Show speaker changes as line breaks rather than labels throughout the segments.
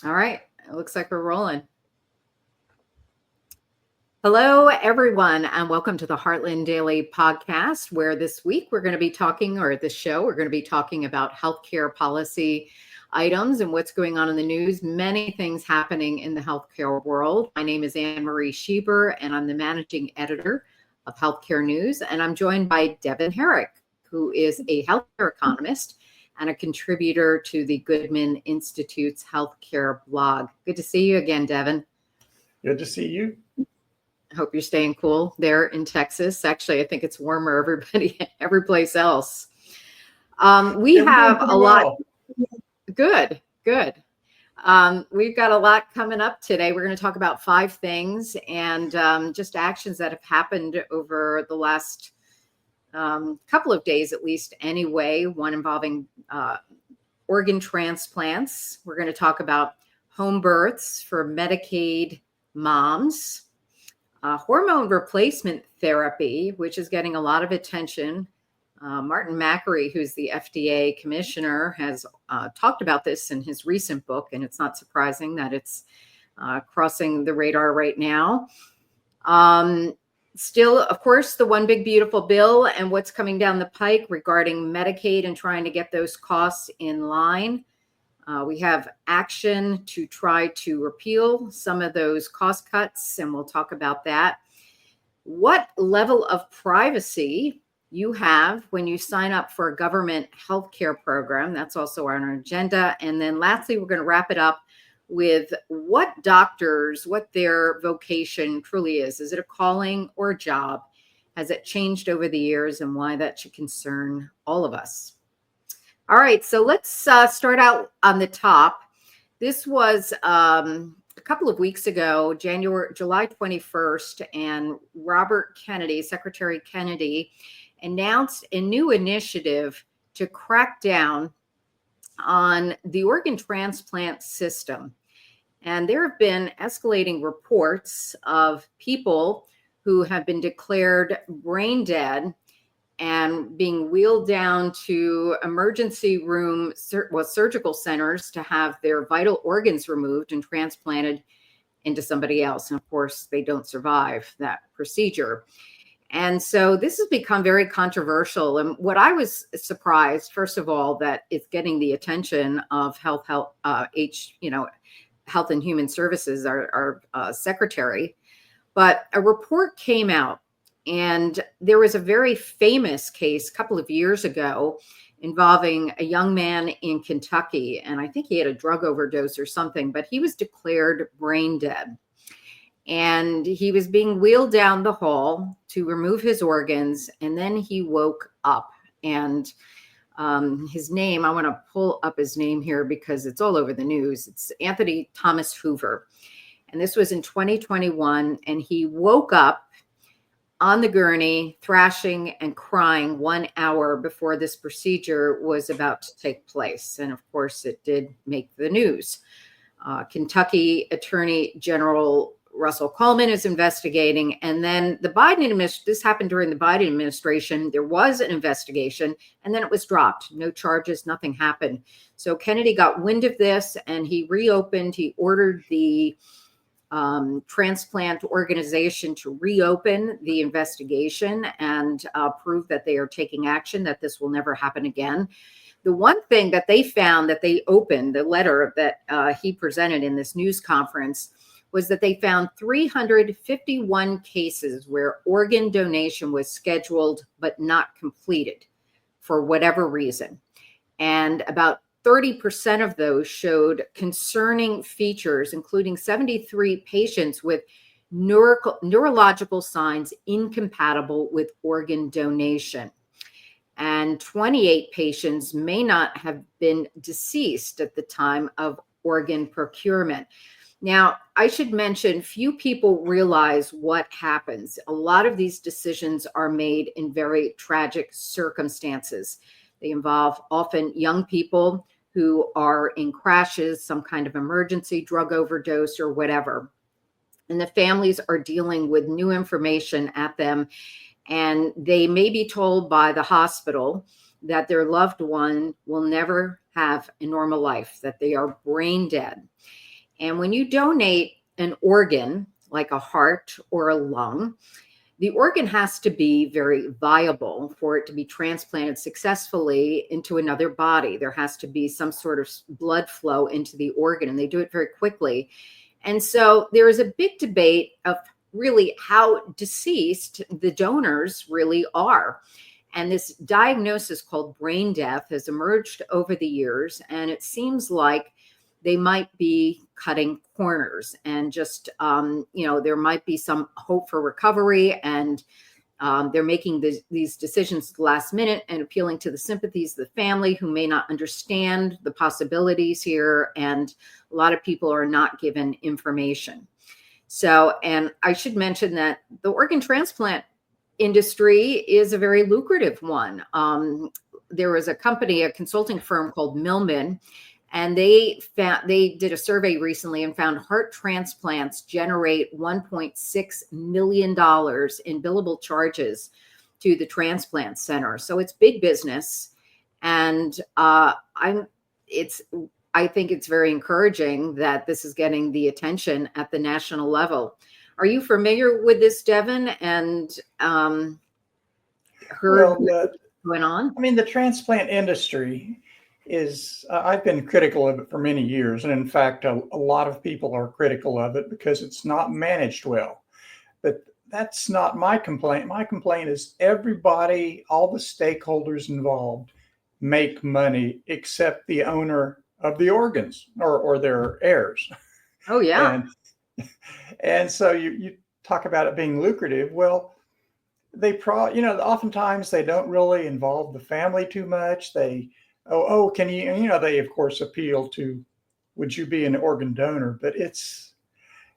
All right. It looks like we're rolling. Hello, everyone, and welcome to the Heartland Daily podcast, where this week we're going to be talking, or this show, we're going to be talking about healthcare policy items and what's going on in the news. Many things happening in the healthcare world. My name is AnneMarie Schieber, and I'm the managing editor of Healthcare News. And I'm joined by Devon Herrick, who is a healthcare economist and a contributor to the Goodman Institute's Healthcare Blog. Good to see you again, Devon.
Good to see you.
I hope you're staying cool there in Texas. Actually, I think it's warmer every place else. We have a lot. Good. We've got a lot coming up today. We're going to talk about 5 things and just actions that have happened over the last couple of days, at least anyway. One involving organ transplants. We're going to talk about home births for Medicaid moms. Hormone replacement therapy, which is getting a lot of attention. Martin Makary, who's the FDA Commissioner, has talked about this in his recent book, and it's not surprising that it's crossing the radar right now. Still, of course, the one big beautiful bill and what's coming down the pike regarding Medicaid and trying to get those costs in line. We have action to try to repeal some of those cost cuts, and we'll talk about that. What level of privacy you have when you sign up for a government healthcare program. That's also on our agenda. And then lastly, we're going to wrap it up with what their vocation truly is. Is it a calling or a job? Has it changed over the years, and why that should concern all of us? All right, so let's start out on the top. This was a couple of weeks ago, July 21st, and Robert Kennedy, Secretary Kennedy, announced a new initiative to crack down on the organ transplant system. And there have been escalating reports of people who have been declared brain dead and being wheeled down to emergency room surgical centers to have their vital organs removed and transplanted into somebody else. And of course, they don't survive that procedure. And so this has become very controversial. And what I was surprised, first of all, that it's getting the attention of Health and Human Services, our secretary. But a report came out. And there was a very famous case a couple of years ago involving a young man in Kentucky. And I think he had a drug overdose or something, but he was declared brain dead. And he was being wheeled down the hall to remove his organs. And then he woke up. And his name, I want to pull up his name here because it's all over the news. It's Anthony Thomas Hoover. And this was in 2021. And he woke up on the gurney, thrashing and crying 1 hour before this procedure was about to take place. And of course, it did make the news. Kentucky Attorney General Russell Coleman is investigating. And then the Biden administration, this happened during the Biden administration. There was an investigation and then it was dropped. No charges, nothing happened. So Kennedy got wind of this and he reopened. He ordered the transplant organization to reopen the investigation and prove that they are taking action, that this will never happen again. The one thing that they found that they opened, the letter that he presented in this news conference, was that they found 351 cases where organ donation was scheduled but not completed for whatever reason. And about 30% of those showed concerning features, including 73 patients with neurological signs incompatible with organ donation. And 28 patients may not have been deceased at the time of organ procurement. Now, I should mention, few people realize what happens. A lot of these decisions are made in very tragic circumstances. They involve often young people who are in crashes, some kind of emergency, drug overdose, or whatever. And the families are dealing with new information at them, and they may be told by the hospital that their loved one will never have a normal life, that they are brain dead. And when you donate an organ, like a heart or a lung, the organ has to be very viable for it to be transplanted successfully into another body. There has to be some sort of blood flow into the organ, and they do it very quickly. And so there is a big debate of really how deceased the donors really are. And this diagnosis called brain death has emerged over the years, and it seems like they might be cutting corners and just, there might be some hope for recovery, and they're making these decisions at the last minute and appealing to the sympathies of the family who may not understand the possibilities here. And a lot of people are not given information. So, and I should mention that the organ transplant industry is a very lucrative one. There was a company, a consulting firm called Millman, and they did a survey recently and found heart transplants generate $1.6 million in billable charges to the transplant center. So it's big business. And I think it's very encouraging that this is getting the attention at the national level. Are you familiar with this, Devon, and heard what's going on?
I mean, the transplant industry is, I've been critical of it for many years. And in fact, a lot of people are critical of it because it's not managed well. But that's not my complaint. My complaint is everybody, all the stakeholders involved make money except the owner of the organs or their heirs.
Oh, yeah.
And so you talk about it being lucrative. Well, oftentimes they don't really involve the family too much. They, can you, they of course appeal to, would you be an organ donor? But it's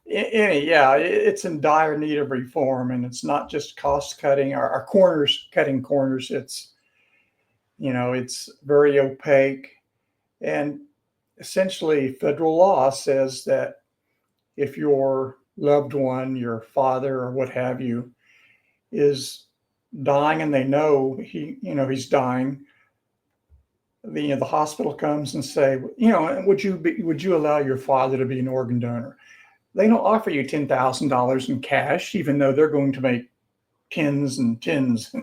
in dire need of reform, and it's not just cost cutting or cutting corners. It's, it's very opaque, and essentially federal law says that if your loved one, your father or what have you, is dying and they know he's dying, the hospital comes and say, would you allow your father to be an organ donor? They don't offer you $10,000 in cash, even though they're going to make tens and tens.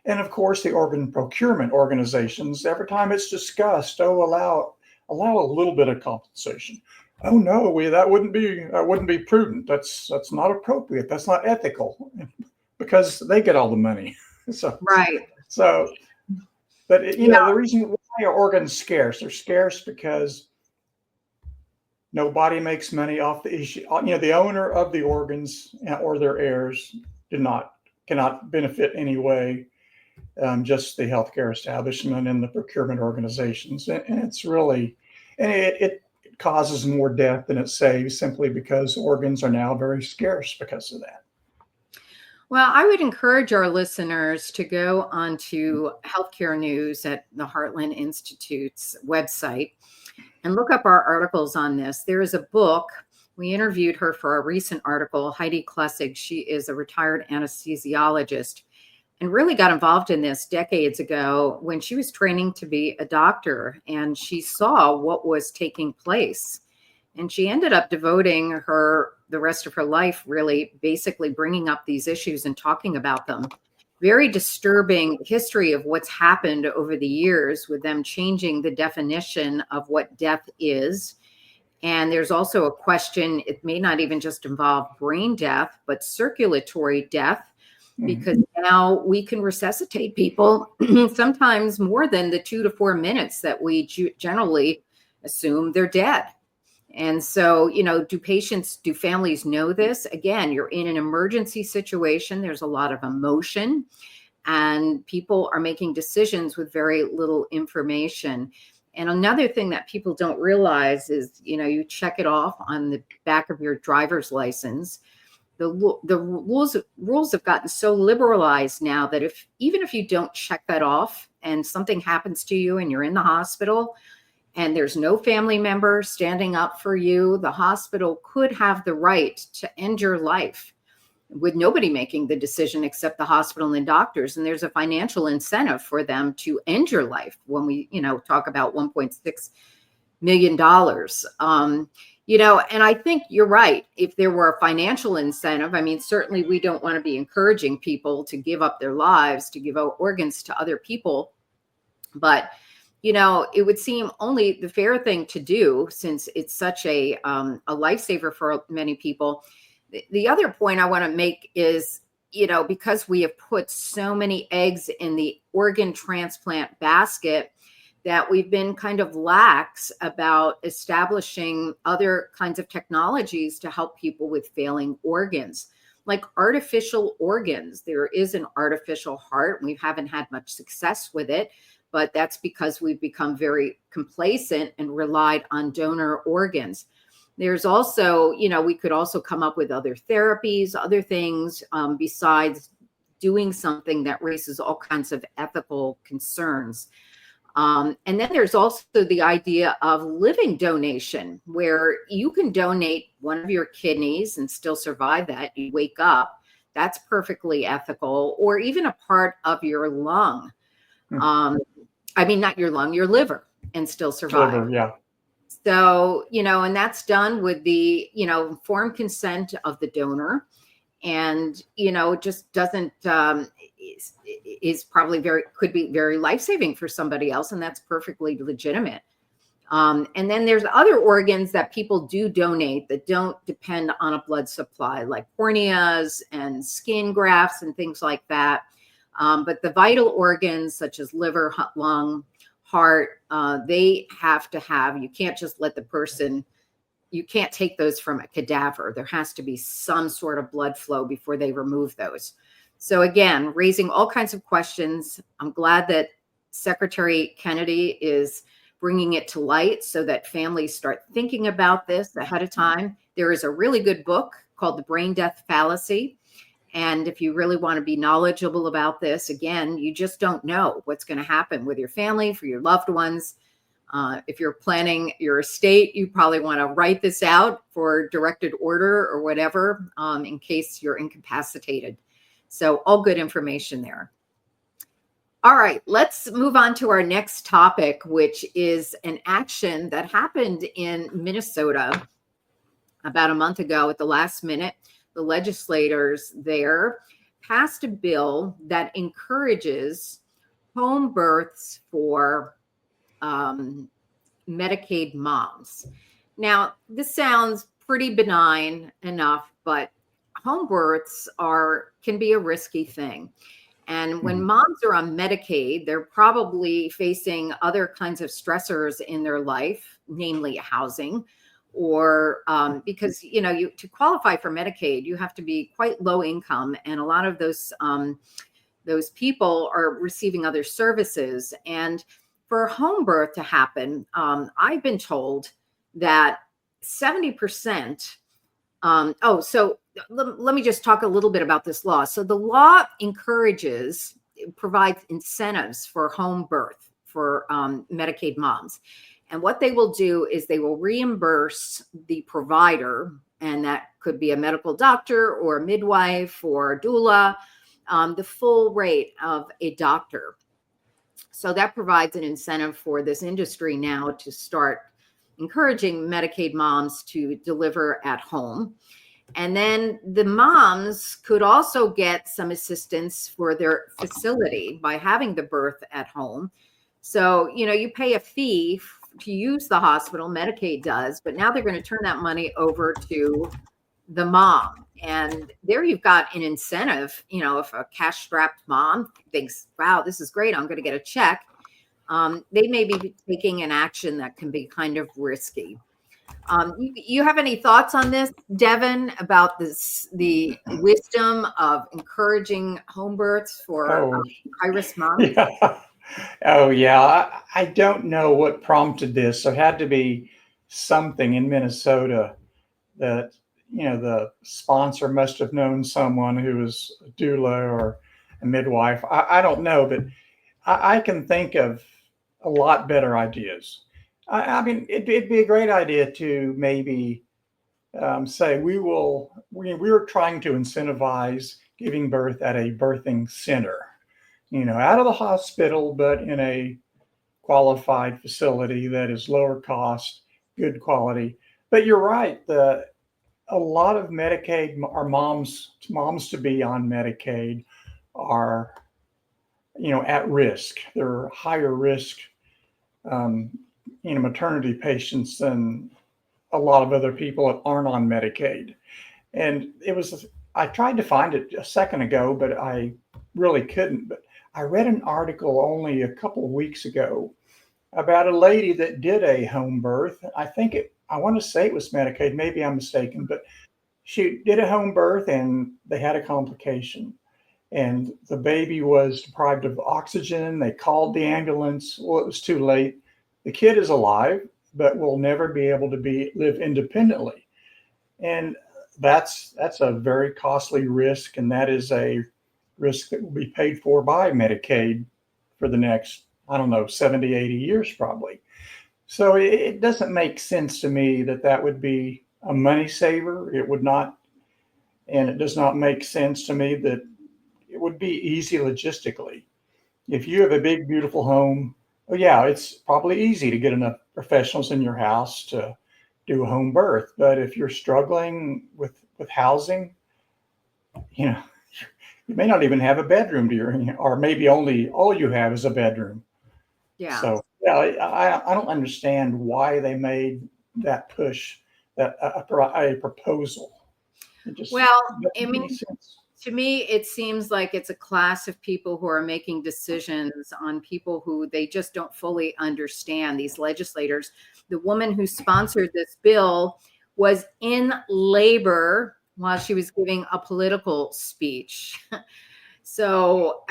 And of course, the organ procurement organizations, every time it's discussed, allow a little bit of compensation. Oh no, that wouldn't be prudent. That's not appropriate. That's not ethical, because they get all the money.
Right.
But the reason why are organs scarce? They're scarce because nobody makes money off the issue. The owner of the organs or their heirs cannot benefit any way. Just the healthcare establishment and the procurement organizations, and it's really, and it causes more death than it saves, simply because organs are now very scarce because of that.
Well, I would encourage our listeners to go onto Healthcare News at the Heartland Institute's website and look up our articles on this. There is a book. We interviewed her for a recent article, Heidi Klessig. She is a retired anesthesiologist and really got involved in this decades ago when she was training to be a doctor, and she saw what was taking place. And she ended up devoting the rest of her life really basically bringing up these issues and talking about them. Very disturbing history of what's happened over the years with them changing the definition of what death is. And there's also a question, it may not even just involve brain death, but circulatory death, because now we can resuscitate people sometimes more than the 2 to 4 minutes that we generally assume they're dead. And so, do families know this? Again, you're in an emergency situation. There's a lot of emotion, and people are making decisions with very little information. And another thing that people don't realize is, you check it off on the back of your driver's license. The rules have gotten so liberalized now that even if you don't check that off and something happens to you and you're in the hospital and there's no family member standing up for you, the hospital could have the right to end your life with nobody making the decision except the hospital and the doctors. And there's a financial incentive for them to end your life when we, talk about $1.6 million. And I think you're right. If there were a financial incentive, I mean, certainly we don't want to be encouraging people to give up their lives, to give out organs to other people. But, it would seem only the fair thing to do, since it's such a lifesaver for many people. The other point I want to make is, because we have put so many eggs in the organ transplant basket, that we've been kind of lax about establishing other kinds of technologies to help people with failing organs, like artificial organs. There is an artificial heart. We haven't had much success with it, but that's because we've become very complacent and relied on donor organs. There's also, we could also come up with other therapies, other things besides doing something that raises all kinds of ethical concerns. And then there's also the idea of living donation, where you can donate one of your kidneys and still survive that. You wake up, that's perfectly ethical, or even a part of your lung. Not your lung, your liver, and still survive.
Liver, yeah.
So, and that's done with the, informed consent of the donor. And, it just doesn't, is probably could be very life-saving for somebody else. And that's perfectly legitimate. And then there's other organs that people do donate that don't depend on a blood supply, like corneas and skin grafts and things like that. But the vital organs such as liver, lung, heart, they have to have, you can't just let the person, you can't take those from a cadaver. There has to be some sort of blood flow before they remove those. So again, raising all kinds of questions. I'm glad that Secretary Kennedy is bringing it to light so that families start thinking about this ahead of time. There is a really good book called The Brain Death Fallacy. And if you really want to be knowledgeable about this, again, you just don't know what's going to happen with your family, for your loved ones. If you're planning your estate, you probably want to write this out for directed order or whatever, in case you're incapacitated. So all good information there. All right, let's move on to our next topic, which is an action that happened in Minnesota about a month ago at the last minute. The legislators there passed a bill that encourages home births for Medicaid moms. Now, this sounds pretty benign enough, but home births can be a risky thing. And when moms are on Medicaid, they're probably facing other kinds of stressors in their life, namely housing, or because, to qualify for Medicaid, you have to be quite low income. And a lot of those people are receiving other services. And for a home birth to happen, I've been told that 70%. So let me just talk a little bit about this law. So the law provides incentives for home birth for Medicaid moms. And what they will do is they will reimburse the provider, and that could be a medical doctor or a midwife or a doula, the full rate of a doctor. So that provides an incentive for this industry now to start encouraging Medicaid moms to deliver at home. And then the moms could also get some assistance for their facility by having the birth at home. So, you pay a fee to use the hospital, Medicaid does, but now they're going to turn that money over to the mom. And there you've got an incentive. If a cash-strapped mom thinks, wow, this is great, I'm going to get a check, they may be taking an action that can be kind of risky. You have any thoughts on this, Devon, about the wisdom of encouraging home births for high-risk moms?
Yeah. Oh, yeah. I don't know what prompted this. There had to be something in Minnesota that, the sponsor must have known someone who was a doula or a midwife. I don't know, but I can think of a lot better ideas. I mean, it'd be a great idea to maybe say we're trying to incentivize giving birth at a birthing center, out of the hospital, but in a qualified facility that is lower cost, good quality. But you're right, a lot of Medicaid, our moms to be on Medicaid are, at risk. They're higher risk, maternity patients than a lot of other people that aren't on Medicaid. And I tried to find it a second ago, but I really couldn't. But I read an article only a couple of weeks ago about a lady that did a home birth. I want to say it was Medicaid, maybe I'm mistaken, but she did a home birth and they had a complication. And the baby was deprived of oxygen. They called the ambulance. Well, it was too late. The kid is alive, but will never be able to live independently. And that's a very costly risk, and that is a risk that will be paid for by Medicaid for the next, 70, 80 years probably. So it doesn't make sense to me that would be a money saver. It would not, and it does not make sense to me that it would be easy logistically. If you have a big, beautiful home, oh yeah, it's probably easy to get enough professionals in your house to do a home birth. But if you're struggling with housing, you may not even have a bedroom or maybe all you have is a bedroom.
Yeah.
So yeah, I don't understand why they made that push, that a proposal.
To me, it seems like it's a class of people who are making decisions on people who they just don't fully understand, these legislators. The woman who sponsored this bill was in labor while she was giving a political speech. So,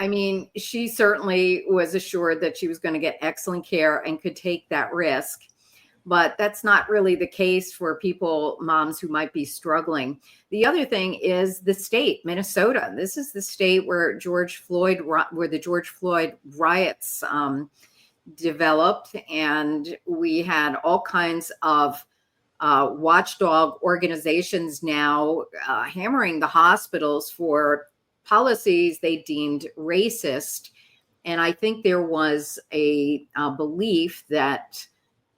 she certainly was assured that she was going to get excellent care and could take that risk. But that's not really the case for moms who might be struggling. The other thing is the state, Minnesota. This is the state where the George Floyd riots developed, and we had all kinds of watchdog organizations now hammering the hospitals for policies they deemed racist. And I think there was a belief that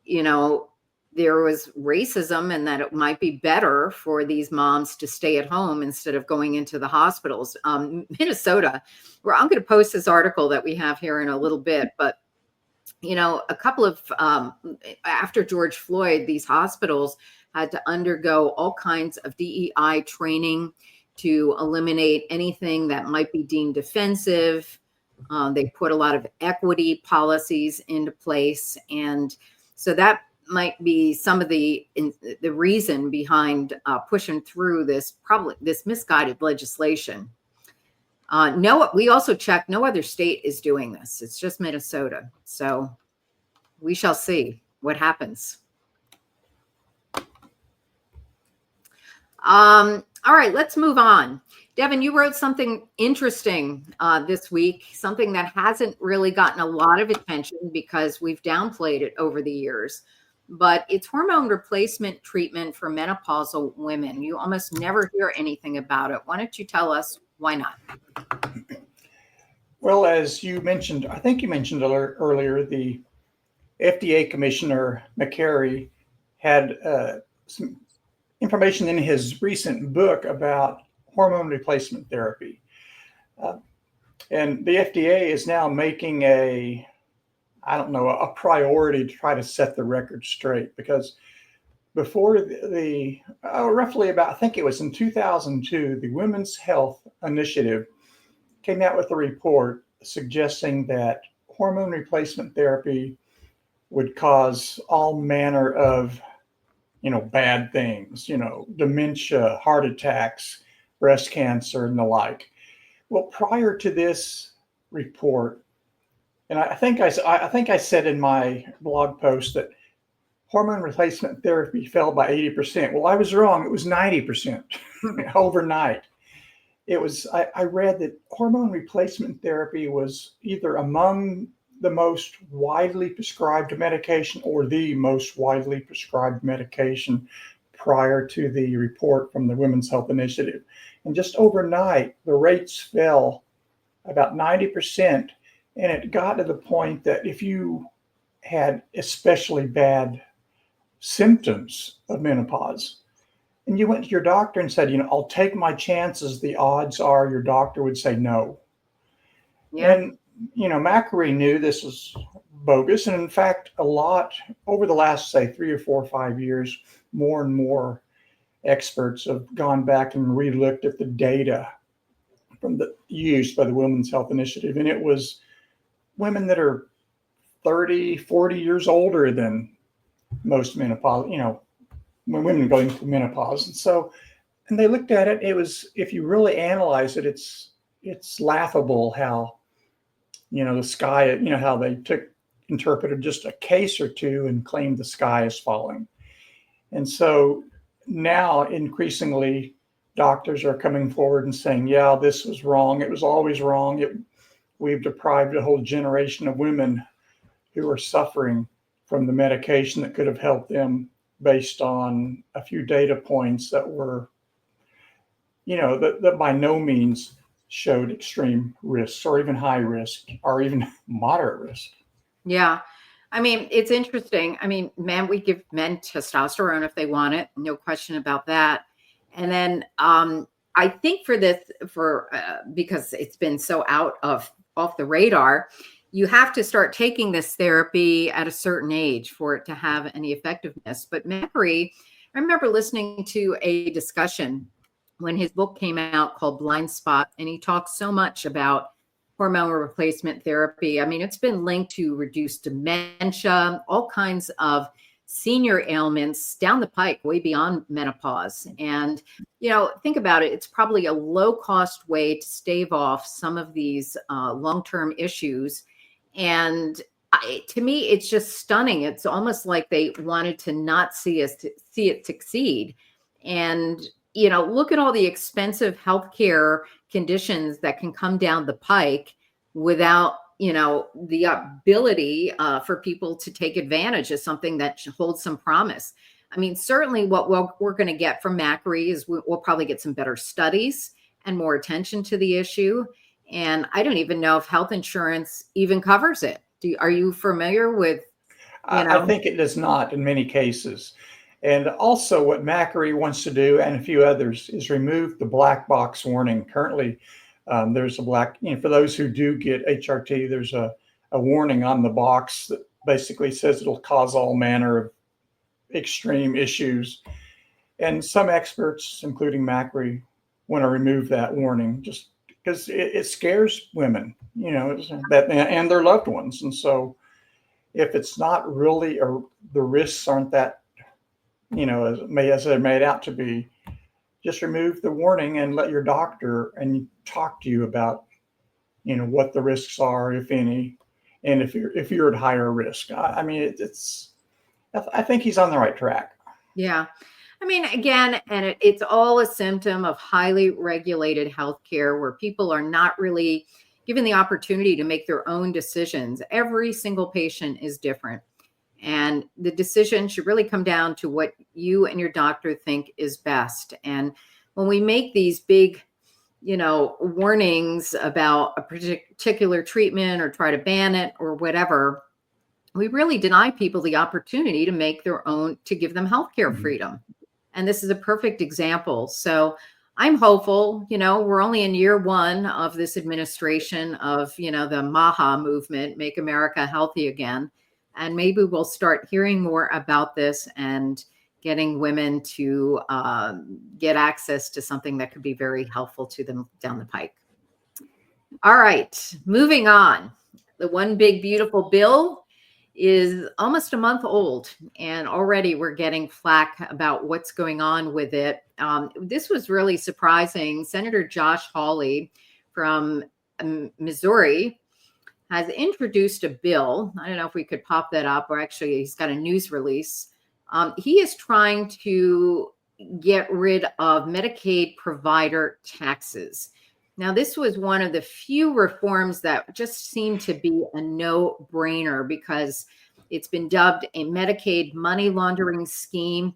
there was racism and that it might be better for these moms to stay at home instead of going into the hospitals. Minnesota, where I'm going to post this article that we have here in a little bit, but a couple of, after George Floyd, these hospitals had to undergo all kinds of DEI training to eliminate anything that might be deemed offensive. They put a lot of equity policies into place. And so that might be some of the reason behind pushing through this misguided legislation. We also checked, no other state is doing this. It's just Minnesota. So we shall see what happens. All right, let's move on. Devon, you wrote something interesting this week, something that hasn't really gotten a lot of attention because we've downplayed it over the years, but it's hormone replacement treatment for menopausal women. You almost never hear anything about it. Why don't you tell us why not?
Well, as you mentioned, I think you mentioned earlier, the FDA Commissioner Makary had some information in his recent book about hormone replacement therapy. And the FDA is now making a priority to try to set the record straight, because before roughly about, I think it was in 2002, the Women's Health Initiative came out with a report suggesting that hormone replacement therapy would cause all manner of bad things, dementia, heart attacks, breast cancer, and the like. Well, prior to this report, and I think I said in my blog post that hormone replacement therapy fell by 80%. Well, I was wrong. It was 90% overnight. I read that hormone replacement therapy was either among the most widely prescribed medication or the most widely prescribed medication prior to the report from the Women's Health Initiative. And just overnight, the rates fell about 90%. And it got to the point that if you had especially bad symptoms of menopause, and you went to your doctor and said, I'll take my chances, the odds are your doctor would say no.
Yeah.
And, Makary knew this was bogus. And in fact, a lot over the last, say, 3 or 4 or 5 years, more and more experts have gone back and relooked at the data from the used by the Women's Health Initiative. And it was women that are 30, 40 years older than most menopause, when women going through menopause. And they looked at it, it was, if you really analyze it, it's laughable how, the sky, how they interpreted just a case or two and claimed the sky is falling. And so now increasingly doctors are coming forward and saying, yeah, this was wrong. It was always wrong. We've deprived a whole generation of women who are suffering from the medication that could have helped them based on a few data points that were, that by no means showed extreme risks or even high risk or even moderate risk.
Yeah. I mean, it's interesting. I mean, we give men testosterone if they want it. No question about that. And then I think because it's been so off the radar, you have to start taking this therapy at a certain age for it to have any effectiveness. But Makary, I remember listening to a discussion when his book came out called Blind Spot, and he talks so much about hormone replacement therapy. I mean, it's been linked to reduced dementia, all kinds of senior ailments down the pike, way beyond menopause. And, think about it. It's probably a low-cost way to stave off some of these long-term issues. And to me, it's just stunning. It's almost like they wanted to not see it succeed. And look at all the expensive healthcare conditions that can come down the pike without, the ability for people to take advantage of something that holds some promise. I mean, certainly what we're going to get from Makary is we'll probably get some better studies and more attention to the issue. And I don't even know if health insurance even covers it. Are you familiar with?
I think it does not in many cases. And also what Makary wants to do, and a few others, is remove the black box warning. Currently, there's a for those who do get HRT, there's a warning on the box that basically says it'll cause all manner of extreme issues. And some experts, including Makary, want to remove that warning just because it scares women, that and their loved ones. And so if it's not really, or the risks aren't that, as they're made out to be, just remove the warning and let your doctor and talk to you about, what the risks are, if any, and if you're at higher risk. I mean, I think he's on the right track.
Yeah. I mean, again, and it's all a symptom of highly regulated healthcare where people are not really given the opportunity to make their own decisions. Every single patient is different. And the decision should really come down to what you and your doctor think is best. And when we make these big, warnings about a particular treatment or try to ban it or whatever, we really deny people the opportunity to make their own, to give them healthcare freedom. And this is a perfect example. So I'm hopeful, we're only in year one of this administration of, the MAHA movement, Make America Healthy Again. And maybe we'll start hearing more about this and getting women to get access to something that could be very helpful to them down the pike. All right, moving on. The one big beautiful bill is almost a month old, and already we're getting flack about what's going on with it. This was really surprising. Senator Josh Hawley from Missouri has introduced a bill. I don't know if we could pop that up, or actually he's got a news release. He is trying to get rid of Medicaid provider taxes. Now, this was one of the few reforms that just seemed to be a no-brainer because it's been dubbed a Medicaid money laundering scheme.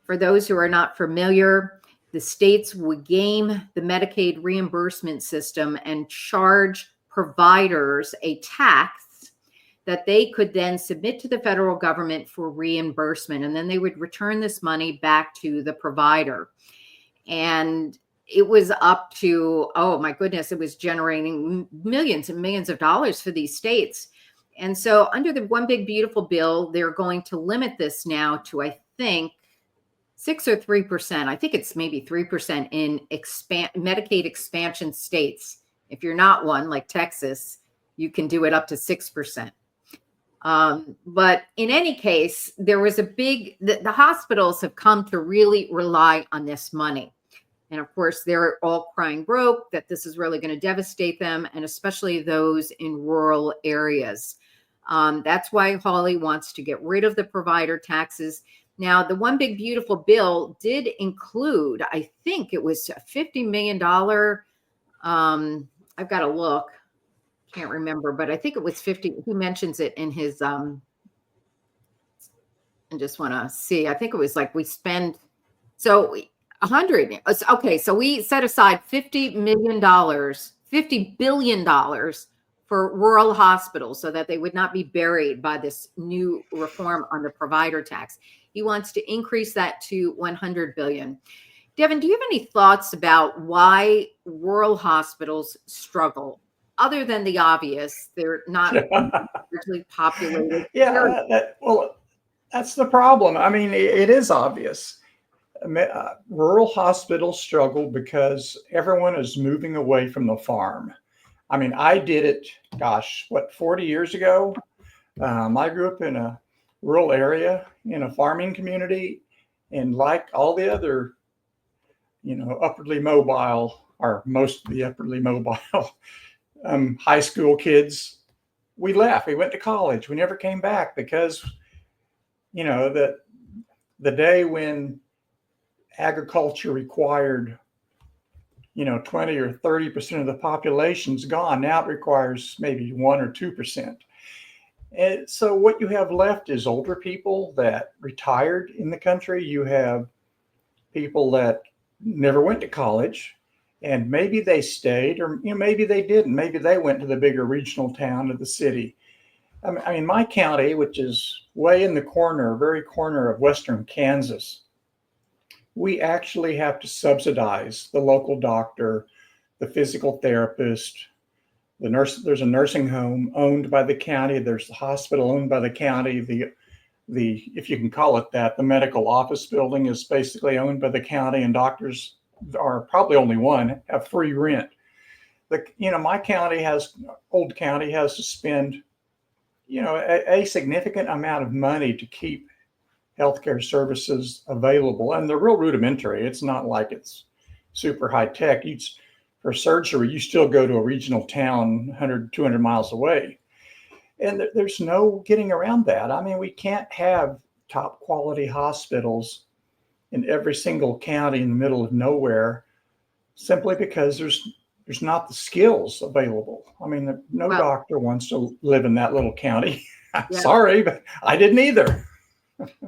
For those who are not familiar, the states would game the Medicaid reimbursement system and charge providers a tax that they could then submit to the federal government for reimbursement. And then they would return this money back to the provider. And it was up to, oh my goodness, it was generating millions and millions of dollars for these states. And so under the One Big Beautiful Bill, they're going to limit this now to, I think, 6 or 3%. I think it's maybe 3% in Medicaid expansion states. If you're not one, like Texas, you can do it up to 6%. But in any case, there was the hospitals have come to really rely on this money. And of course, they're all crying broke that this is really going to devastate them, and especially those in rural areas. That's why Hawley wants to get rid of the provider taxes. Now, the One Big Beautiful Bill did include, I think it was a $50 million. I've got to look. Can't remember, but I think it was 50. He mentions it in his, I just want to see. I think it was like we spend, so 100. Okay, so we set aside $50 million, $50 billion for rural hospitals so that they would not be buried by this new reform on the provider tax. He wants to increase that to 100 billion. Devon, do you have any thoughts about why rural hospitals struggle? Other than the obvious, they're not largely populated.
Well, that's the problem. I mean, it is obvious. Rural hospitals struggle because everyone is moving away from the farm. I mean, I did it, 40 years ago? I grew up in a rural area in a farming community, and like all the other, upwardly mobile, or most of the upwardly mobile high school kids, we left. We went to college. We never came back because, the day when agriculture required 20 or 30% of the population's gone. Now it requires maybe 1 or 2%. And so what you have left is older people that retired in the country. You have people that never went to college, and maybe they stayed, or maybe they didn't. Maybe they went to the bigger regional town of the city. I mean, my county, which is way in the very corner of western Kansas, we actually have to subsidize the local doctor, the physical therapist, the nurse. There's a nursing home owned by the county. There's the hospital owned by the county. The if you can call it that, the medical office building is basically owned by the county, and doctors are probably only one, have free rent. My county Old County has to spend, a significant amount of money to keep healthcare services available, and they're real rudimentary. It's not like it's super high tech. For surgery, you still go to a regional town 100, 200 miles away. And there's no getting around that. I mean, we can't have top quality hospitals in every single county in the middle of nowhere simply because there's not the skills available. I mean, no doctor wants to live in that little county. Yeah. Sorry, but I didn't either.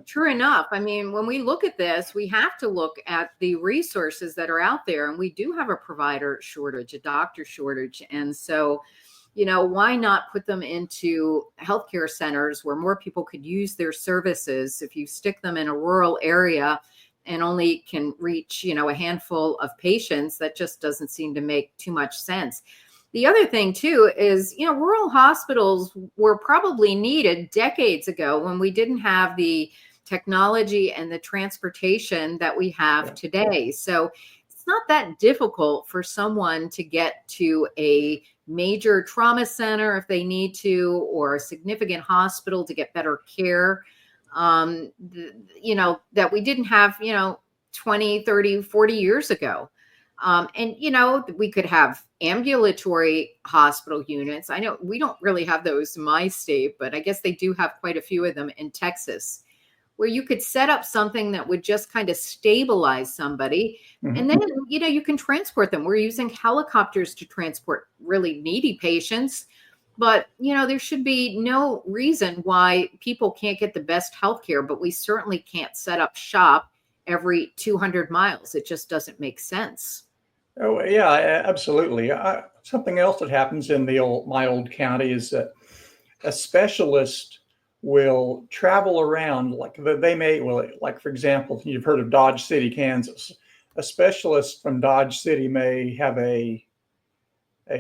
True enough. I mean, when we look at this, we have to look at the resources that are out there, and we do have a provider shortage, a doctor shortage. And so, why not put them into healthcare centers where more people could use their services? If you stick them in a rural area and only can reach, a handful of patients, that just doesn't seem to make too much sense. The other thing, too, is, rural hospitals were probably needed decades ago when we didn't have the technology and the transportation that we have today. So it's not that difficult for someone to get to a major trauma center if they need to, or a significant hospital to get better care, that we didn't have, 20, 30, 40 years ago. And we could have ambulatory hospital units. I know we don't really have those in my state, but I guess they do have quite a few of them in Texas, where you could set up something that would just kind of stabilize somebody. Mm-hmm. And then, you can transport them. We're using helicopters to transport really needy patients. But, there should be no reason why people can't get the best healthcare, but we certainly can't set up shop every 200 miles. It just doesn't make sense.
Oh, yeah, absolutely. Something else that happens in my old county is that a specialist will travel around, like they may, well, like for example, you've heard of Dodge City, Kansas. A specialist from Dodge City may have a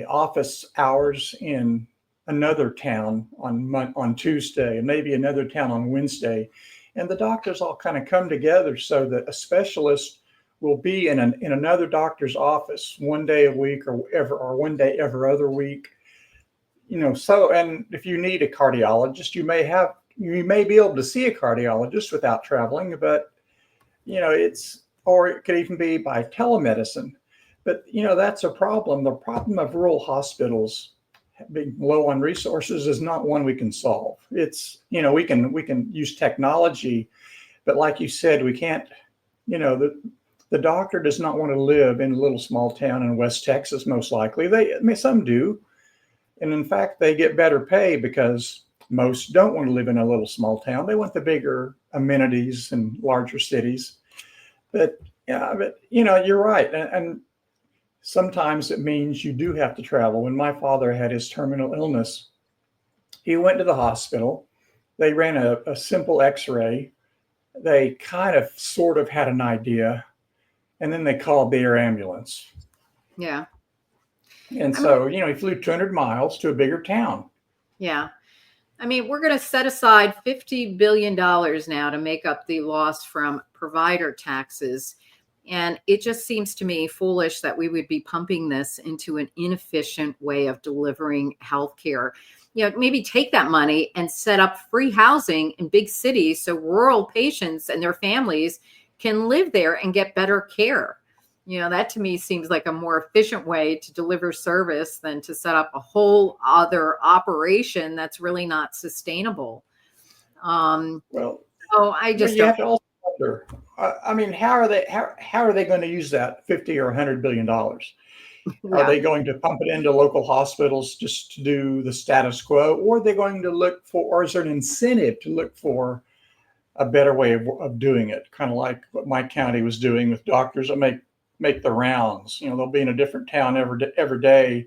office hours in another town on Tuesday, and maybe another town on Wednesday, and the doctors all kind of come together so that a specialist will be in another doctor's office one day a week or one day every other week. So, and if you need a cardiologist, you may be able to see a cardiologist without traveling, but or it could even be by telemedicine. But that's a problem. The problem of rural hospitals being low on resources is not one we can solve. It's we can use technology, but like you said, we can't. The doctor does not want to live in a little small town in West Texas. Most likely, some do. And in fact, they get better pay because most don't want to live in a little small town. They want the bigger amenities and larger cities. But you're right. And sometimes it means you do have to travel. When my father had his terminal illness, he went to the hospital. They ran a simple x-ray. They kind of sort of had an idea. And then they called the air ambulance.
Yeah.
And so, he flew 200 miles to a bigger town.
Yeah. I mean, we're going to set aside $50 billion now to make up the loss from provider taxes. And it just seems to me foolish that we would be pumping this into an inefficient way of delivering healthcare. Maybe take that money and set up free housing in big cities so rural patients and their families can live there and get better care. That to me seems like a more efficient way to deliver service than to set up a whole other operation that's really not sustainable. I just
you have to also wonder. How are they going to use that $50 or $100 billion? Yeah. Are they going to pump it into local hospitals just to do the status quo, or are they going to look for, or is there an incentive to look for a better way of doing it? Kind of like what my county was doing with doctors that make the rounds. They'll be in a different town every day.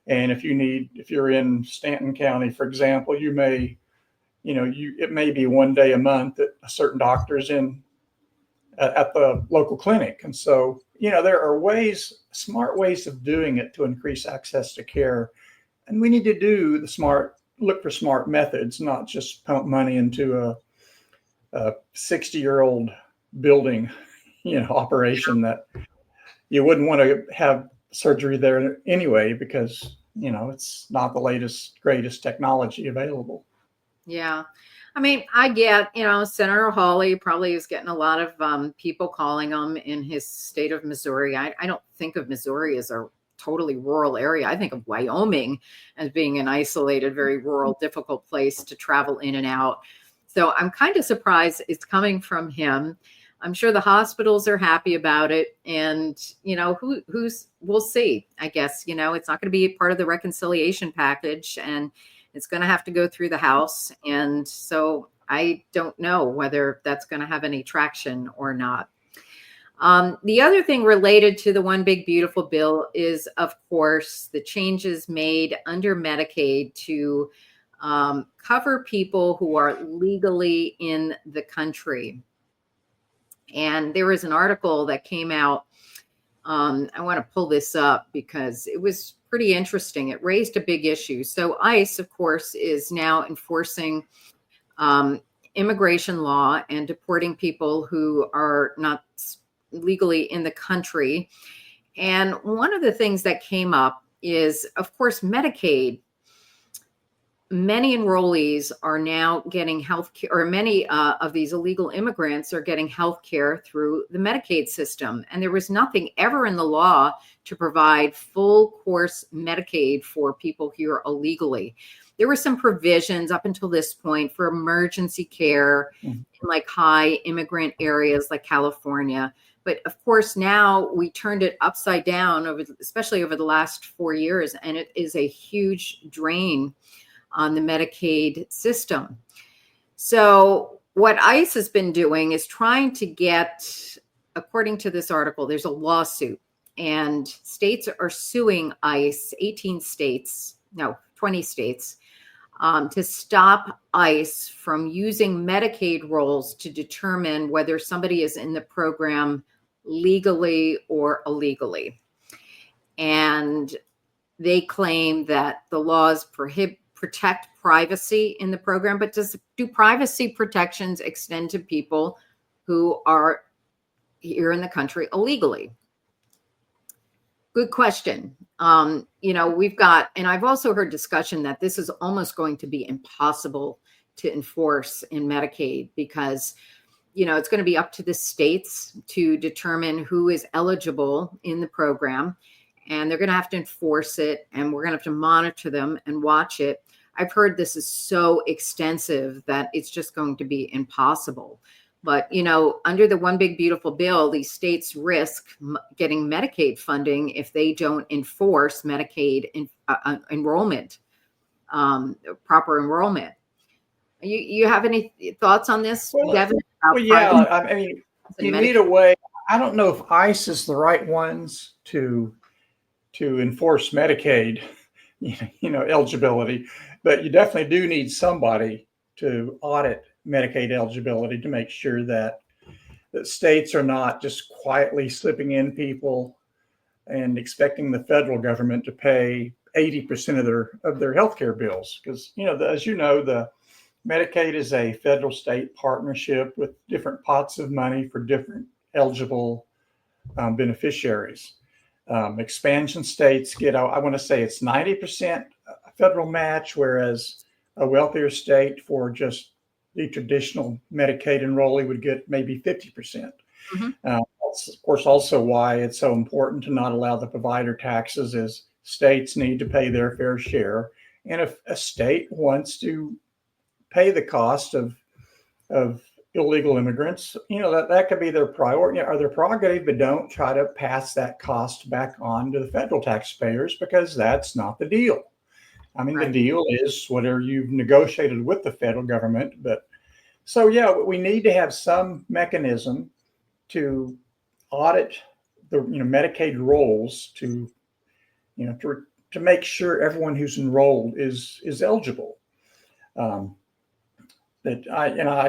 And if you're in Stanton County, for example, it may be one day a month that a certain doctor's in at the local clinic. And so, there are smart ways of doing it to increase access to care. And we need to look for smart methods, not just pump money into a 60-year-old building, operation that you wouldn't want to have surgery there anyway, because, it's not the greatest technology available.
Yeah. I get, Senator Hawley probably is getting a lot of people calling him in his state of Missouri. I don't think of Missouri as a totally rural area. I think of Wyoming as being an isolated, very rural, difficult place to travel in and out. So I'm kind of surprised it's coming from him. I'm sure the hospitals are happy about it. And, we'll see, I guess. It's not going to be part of the reconciliation package, and it's going to have to go through the House. And so I don't know whether that's going to have any traction or not. The other thing related to the One Big Beautiful Bill is, of course, the changes made under Medicaid to cover people who are legally in the country. And there was an article that came out. I want to pull this up because it was pretty interesting. It raised a big issue. So ICE, of course, is now enforcing immigration law and deporting people who are not legally in the country. And one of the things that came up is, of course, Medicaid. Many enrollees are now getting health care, or many of these illegal immigrants are getting health care through the Medicaid system. And there was nothing ever in the law to provide full course Medicaid for people here illegally. There were some provisions up until this point for emergency care in like high immigrant areas like California. But of course, now we turned it upside down, especially over the last 4 years, and it is a huge drain on the Medicaid system. So what ICE has been doing is trying to get, according to this article, there's a lawsuit, and states are suing ICE, 20 states, to stop ICE from using Medicaid rolls to determine whether somebody is in the program legally or illegally. And they claim that the laws protect privacy in the program, but do privacy protections extend to people who are here in the country illegally? Good question. We've got, and I've also heard discussion that this is almost going to be impossible to enforce in Medicaid because, it's going to be up to the states to determine who is eligible in the program, and they're going to have to enforce it, and we're going to have to monitor them and watch it. I've heard this is so extensive that it's just going to be impossible. But, under the one big beautiful bill, these states risk getting Medicaid funding if they don't enforce Medicaid enrollment, proper enrollment. You have any thoughts on this, Devon?
You need a way. I don't know if ICE is the right ones to enforce Medicaid, eligibility, but you definitely do need somebody to audit Medicaid eligibility to make sure that states are not just quietly slipping in people and expecting the federal government to pay 80% of their healthcare bills. Because, as the Medicaid is a federal state partnership with different pots of money for different eligible beneficiaries. Expansion states get, I want to say it's 90% federal match, whereas a wealthier state for just the traditional Medicaid enrollee would get maybe 50%.
Mm-hmm.
That's, of course, also why it's so important to not allow the provider taxes, as states need to pay their fair share. And if a state wants to pay the cost of illegal immigrants, that could be their priority or their prerogative, but don't try to pass that cost back on to the federal taxpayers, because that's not the deal. Right. The deal is whatever you've negotiated with the federal government. But so, we need to have some mechanism to audit the Medicaid rolls to make sure everyone who's enrolled is eligible. I'd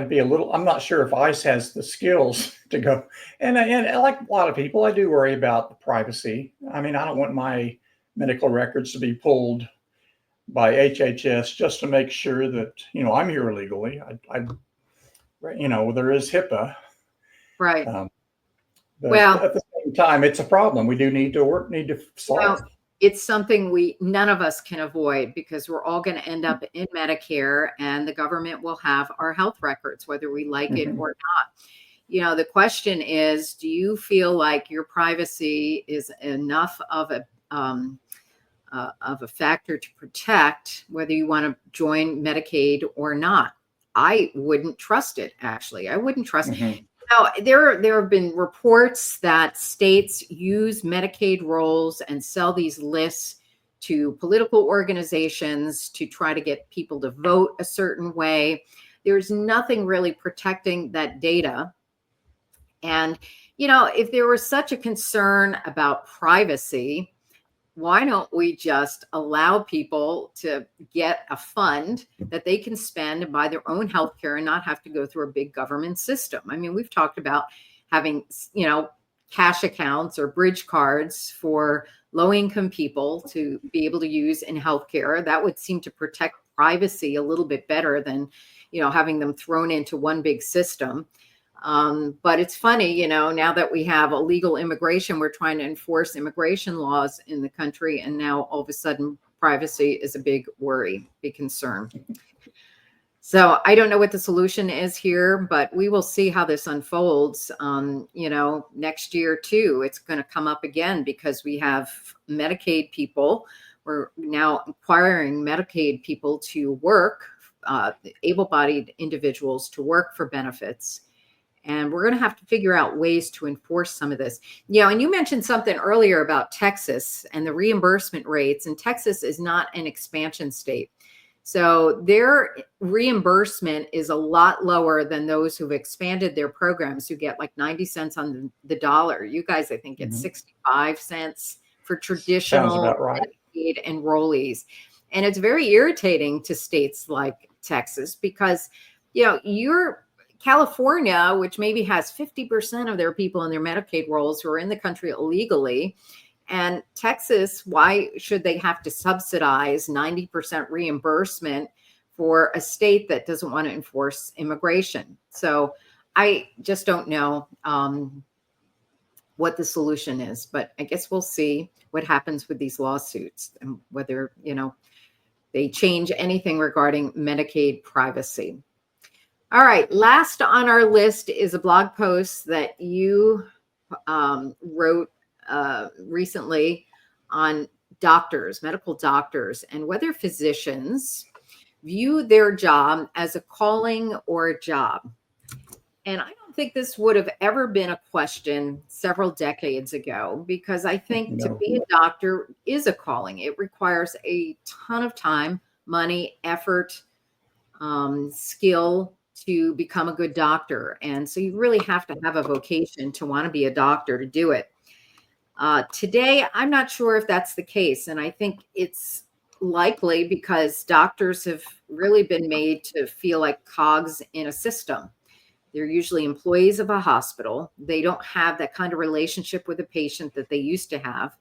be I'm not sure if ICE has the skills to go. And like a lot of people, I do worry about the privacy. I don't want my medical records to be pulled by HHS just to make sure that, I'm here illegally. There is HIPAA.
Right.
But at the same time, it's a problem. We do need to solve.
It's something none of us can avoid, because we're all going to end up in Medicare, and the government will have our health records, whether we like it or not. The question is, do you feel like your privacy is enough of a factor to protect whether you want to join Medicaid or not? I wouldn't trust it, actually. I wouldn't trust it. Now, there have been reports that states use Medicaid rolls and sell these lists to political organizations to try to get people to vote a certain way. There's nothing really protecting that data. And, if there was such a concern about privacy, why don't we just allow people to get a fund that they can spend and buy their own health care and not have to go through a big government system? We've talked about having, cash accounts or bridge cards for low-income people to be able to use in healthcare. That would seem to protect privacy a little bit better than, having them thrown into one big system. But it's funny, now that we have illegal immigration, we're trying to enforce immigration laws in the country. And now all of a sudden, privacy is a big worry, big concern. So I don't know what the solution is here, but we will see how this unfolds. Next year, too, it's going to come up again, because we have Medicaid people. We're now requiring Medicaid people to work, able-bodied individuals to work for benefits. And we're going to have to figure out ways to enforce some of this. And you mentioned something earlier about Texas and the reimbursement rates. And Texas is not an expansion state. So their reimbursement is a lot lower than those who've expanded their programs, who get like 90 cents on the dollar. You guys, I think, get 65 cents for traditional Medicaid enrollees. And it's very irritating to states like Texas because, you're California, which maybe has 50% of their people in their Medicaid rolls who are in the country illegally. And Texas, why should they have to subsidize 90% reimbursement for a state that doesn't want to enforce immigration? So I just don't know what the solution is, but I guess we'll see what happens with these lawsuits and whether, they change anything regarding Medicaid privacy. All right, last on our list is a blog post that you wrote recently on doctors, medical doctors, and whether physicians view their job as a calling or a job. And I don't think this would have ever been a question several decades ago, because I think to be a doctor is a calling. It requires a ton of time, money, effort, skill to become a good doctor. And so you really have to have a vocation to want to be a doctor to do it. Today, I'm not sure if that's the case. And I think it's likely because doctors have really been made to feel like cogs in a system. They're usually employees of a hospital. They don't have that kind of relationship with a patient that they used to have.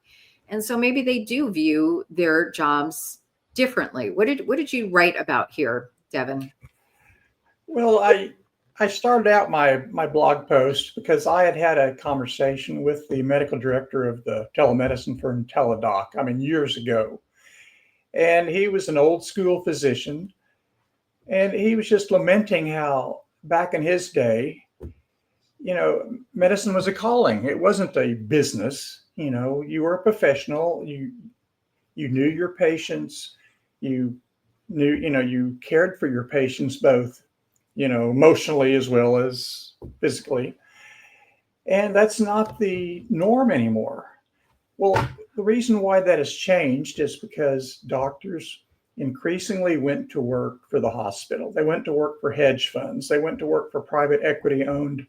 And so maybe they do view their jobs differently. What did you write about here, Devon?
Well, I started out my blog post because I had a conversation with the medical director of the telemedicine firm Teladoc, years ago. And he was an old school physician. And he was just lamenting how back in his day, medicine was a calling. It wasn't a business. You were a professional. You knew your patients. You knew, you cared for your patients both, emotionally as well as physically. And that's not the norm anymore. Well, the reason why that has changed is because doctors increasingly went to work for the hospital. They went to work for hedge funds. They went to work for private equity-owned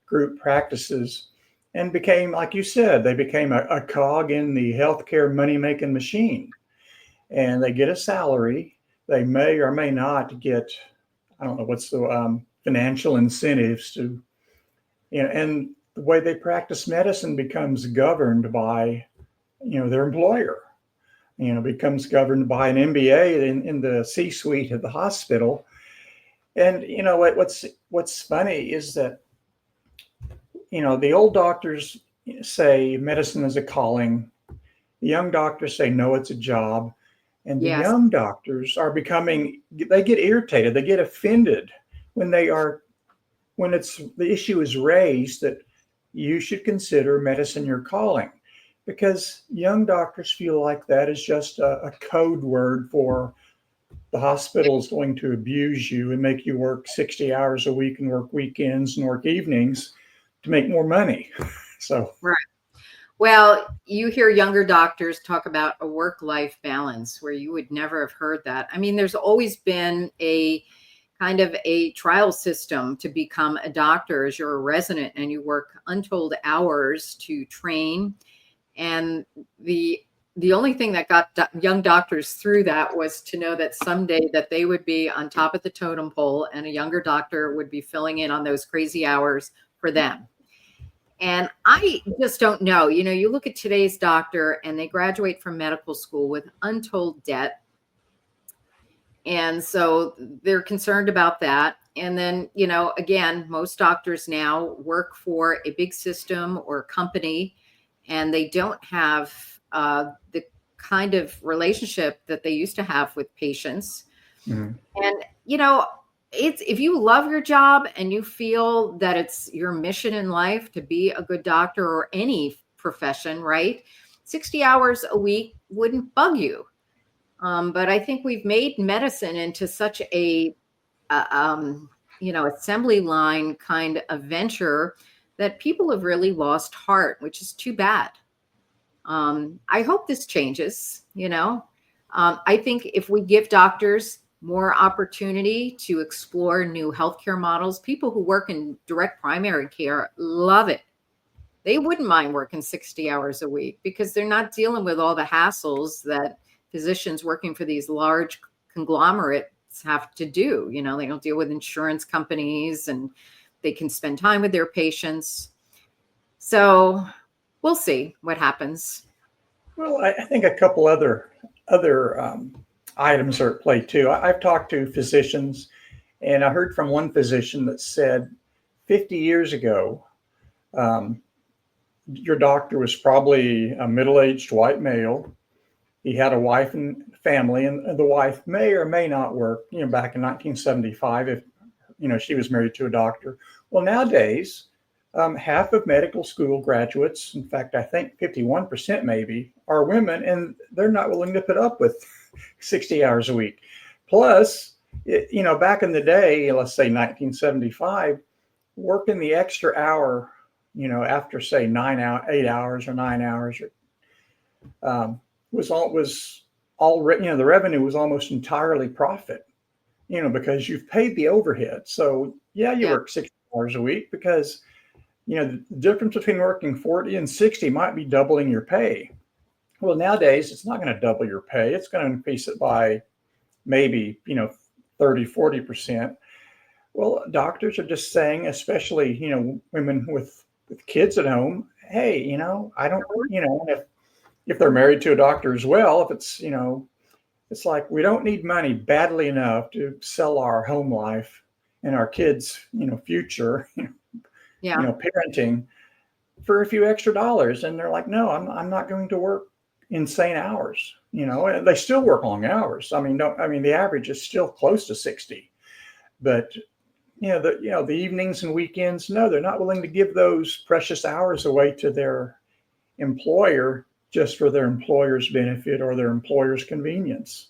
group practices and became, like you said, they became a cog in the healthcare money-making machine. And they get a salary. They may or may not get, I don't know, what's the financial incentives to, and the way they practice medicine becomes governed by, their employer. Becomes governed by an MBA in the C-suite of the hospital. And what's funny is that the old doctors say medicine is a calling. The young doctors say no, it's a job. And the young doctors are they get irritated, they get offended when the issue is raised that you should consider medicine your calling. Because young doctors feel like that is just a code word for the hospital is going to abuse you and make you work 60 hours a week and work weekends and work evenings to make more money. So,
right. Well, you hear younger doctors talk about a work-life balance where you would never have heard that. There's always been a kind of a trial system to become a doctor as you're a resident and you work untold hours to train. And the only thing that got young doctors through that was to know that someday that they would be on top of the totem pole and a younger doctor would be filling in on those crazy hours for them. And I just don't know. You look at today's doctor and they graduate from medical school with untold debt. And so they're concerned about that. And then, again, most doctors now work for a big system or company, and they don't have the kind of relationship that they used to have with patients. Mm-hmm. And, it's if you love your job and you feel that it's your mission in life to be a good doctor or any profession, right? 60 hours a week wouldn't bug you. But I think we've made medicine into such a assembly line kind of venture that people have really lost heart, which is too bad. I hope this changes, I think if we give doctors more opportunity to explore new healthcare models, people who work in direct primary care love it. They wouldn't mind working 60 hours a week because they're not dealing with all the hassles that physicians working for these large conglomerates have to do. You know, they don't deal with insurance companies, and they can spend time with their patients. So we'll see what happens.
Well, I think a couple other items are at play too. I've talked to physicians, and I heard from one physician that said 50 years ago, your doctor was probably a middle-aged white male. He had a wife and family, and the wife may or may not work, you know, back in 1975, if, you know, she was married to a doctor. Well, nowadays, half of medical school graduates, in fact, I think 51% maybe, are women, and they're not willing to put up with 60 hours a week. Plus, you know, back in the day, let's say 1975, working the extra hour, you know, after say 8 hours or 9 hours, was all, you know, the revenue was almost entirely profit, you know, because you've paid the overhead. So yeah, you work 60 hours a week because, you know, the difference between working 40 and 60 might be doubling your pay. Well, nowadays it's not going to double your pay. It's going to increase it by maybe, you know, 30, 40%. Well, doctors are just saying, especially, you know, women with kids at home, hey, you know, I don't, you know, if they're married to a doctor as well, if it's, you know, it's like, we don't need money badly enough to sell our home life and our kids, you know, future, you know, parenting for a few extra dollars. And they're like, no, I'm not going to work insane hours, you know, and they still work long hours. I mean, the average is still close to 60, but you know, the evenings and weekends, no, they're not willing to give those precious hours away to their employer just for their employer's benefit or their employer's convenience.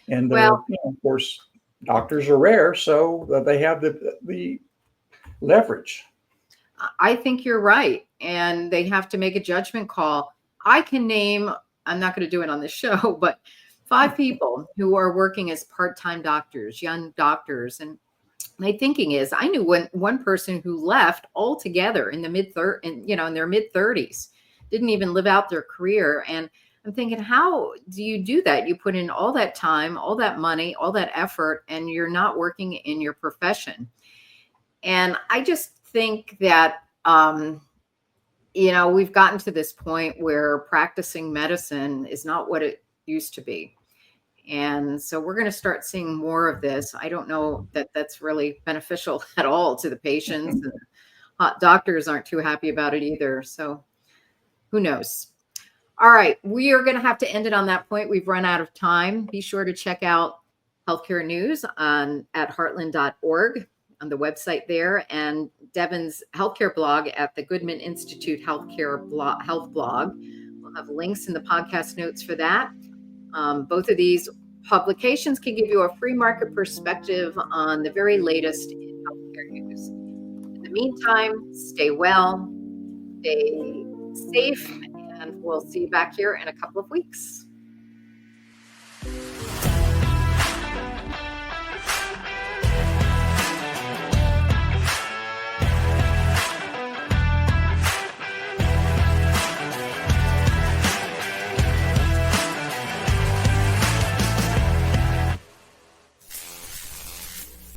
And well, you know, of course, doctors are rare, so they have the leverage.
I think you're right, and they have to make a judgment call. I can name, I'm not going to do it on this show, but 5 people who are working as part-time doctors, young doctors. And my thinking is, I knew one person who left altogether in the in their mid-30s, didn't even live out their career. And I'm thinking, how do you do that? You put in all that time, all that money, all that effort, and you're not working in your profession. And I just think that, you know, we've gotten to this point where practicing medicine is not what it used to be. And so we're going to start seeing more of this. I don't know that that's really beneficial at all to the patients. And doctors aren't too happy about it either. So who knows? All right. We are going to have to end it on that point. We've run out of time. Be sure to check out healthcare news at heartland.org on the website there, and Devon's healthcare blog at the Goodman Institute Health Blog. We'll have links in the podcast notes for that. Both of these publications can give you a free market perspective on the very latest in healthcare news. In the meantime, stay well, stay safe, and we'll see you back here in a couple of weeks.